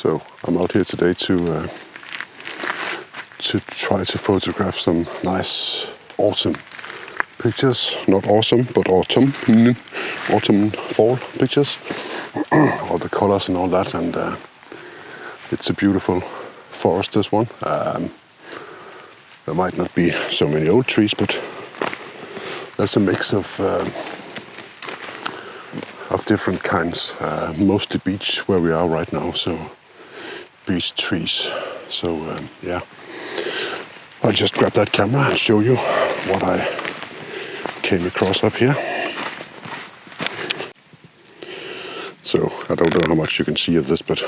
So I'm out here today to try to photograph some nice autumn pictures. Not awesome, but autumn, fall pictures. All the colors and all that, and it's a beautiful forest, this one. There might not be so many old trees, but there's a mix of different kinds. Mostly beech where we are right now, so beech trees. So yeah, I'll just grab that camera and show you what I came across up here. So I don't know how much you can see of this, but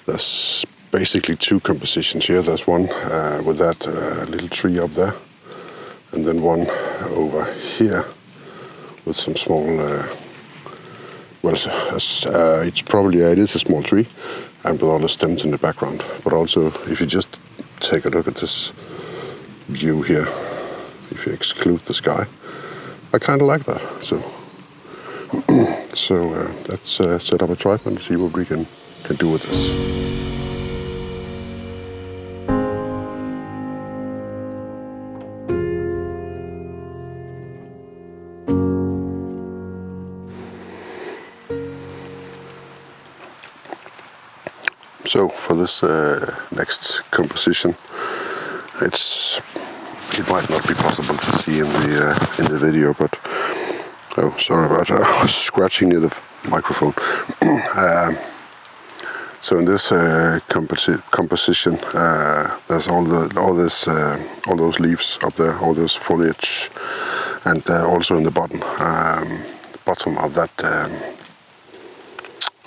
there's basically two compositions here. There's one with that little tree up there, and then one over here with some small, it is a small tree, and with all the stems in the background. But also, if you just take a look at this view here, if you exclude the sky, I kind of like that. So let's set up a tripod and see what we can do with this. So for this next composition, it might not be possible to see in the video, but oh, sorry about that. I was scratching near the microphone. So in this composition, there's all those leaves up there, all this foliage, and also in the bottom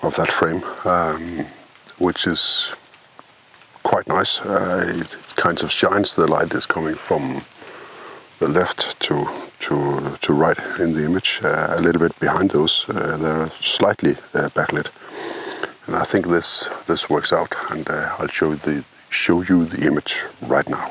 of that frame. Which is quite nice. It kind of shines. The light is coming from the left to right in the image. A little bit behind those, they're slightly backlit, and I think this works out. And I'll show you the image right now.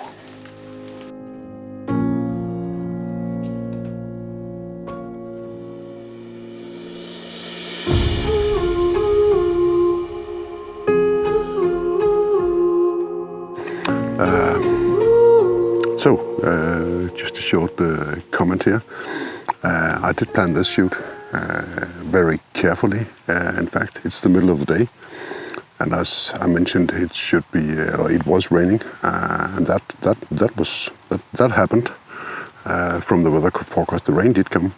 Just a short comment here. I did plan this shoot very carefully. In fact, it's the middle of the day, and as I mentioned, it was raining, and that happened from the weather forecast. The rain did come.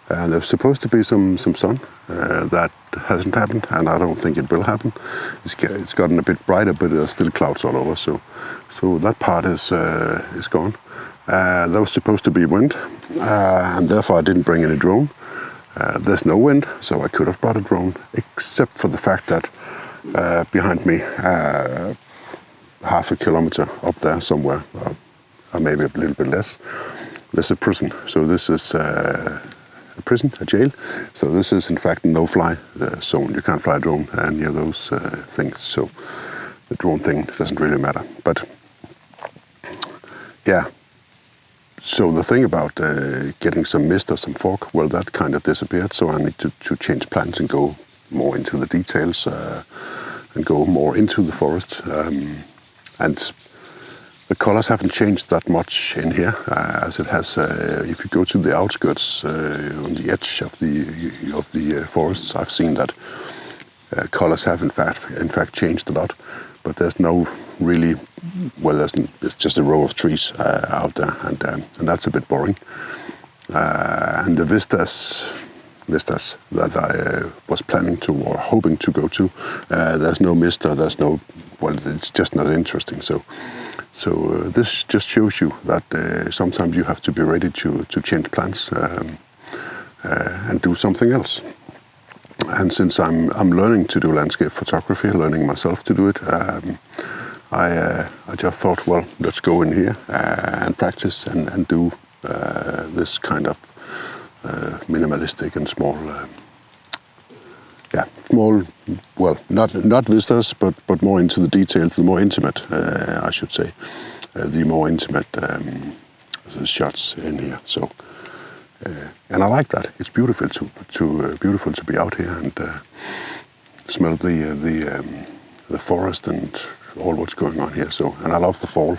There's supposed to be some sun. That hasn't happened, and I don't think it will happen. It's gotten a bit brighter, but there's still clouds all over. So that part is gone. There was supposed to be wind, and therefore I didn't bring any drone. There's no wind, so I could have brought a drone, except for the fact that behind me, half a kilometer up there somewhere, or maybe a little bit less, there's a prison. So this is a prison, a jail. So this is in fact a no-fly zone. You can't fly a drone near those things. So the drone thing doesn't really matter. But yeah. So the thing about getting some mist or some fog, well, that kind of disappeared. So I need to change plans and go more into the details and go more into the forest. And the colors haven't changed that much in here, as it has. If you go to the outskirts, on the edge of the forests, I've seen that colors have in fact changed a lot. But there's no really, it's just a row of trees out there, and that's a bit boring. And the vistas that I was planning to or hoping to go to, there's no mist, or it's just not interesting. So this just shows you that sometimes you have to be ready to change plans and do something else. And since I'm learning to do landscape photography, learning myself to do it, I just thought, well, let's go in here and practice and do this kind of minimalistic and small, not vistas, but more into the details, the more intimate, I should say, the more intimate shots in here. So. And I like that. It's beautiful to be out here, and smell the forest and all what's going on here. So, and I love the fall.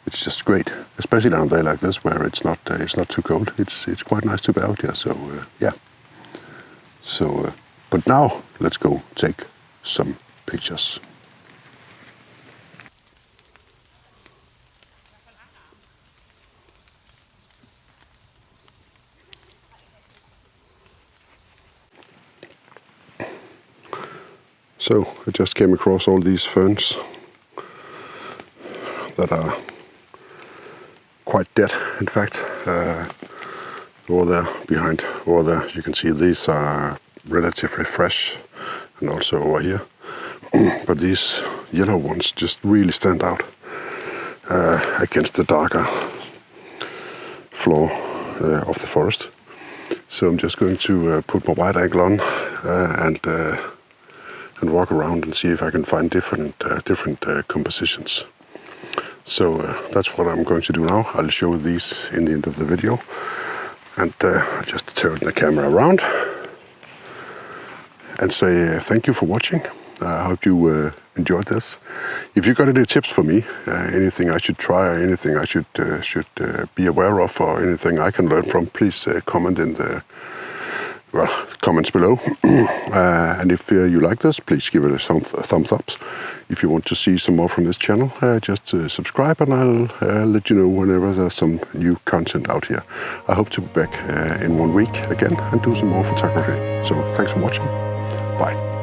It's just great, especially on a day like this where it's not too cold. It's quite nice to be out here. So yeah. So, but now let's go take some pictures. So I just came across all these ferns that are quite dead, in fact. Over there, behind, over there, you can see these are relatively fresh, and also over here. But these yellow ones just really stand out against the darker floor of the forest. So I'm just going to put my wide angle on and walk around and see if I can find different compositions. So that's what I'm going to do now. I'll show these in the end of the video. And I'll just turn the camera around and say thank you for watching. I hope you enjoyed this. If you got any tips for me, anything I should try, or anything I should be aware of, or anything I can learn from, please comment in the comments below. And if you like this, please give it a thumbs up. If you want to see some more from this channel, just subscribe, and I'll let you know whenever there's some new content out here. I hope to be back in 1 week again and do some more photography. So thanks for watching. Bye.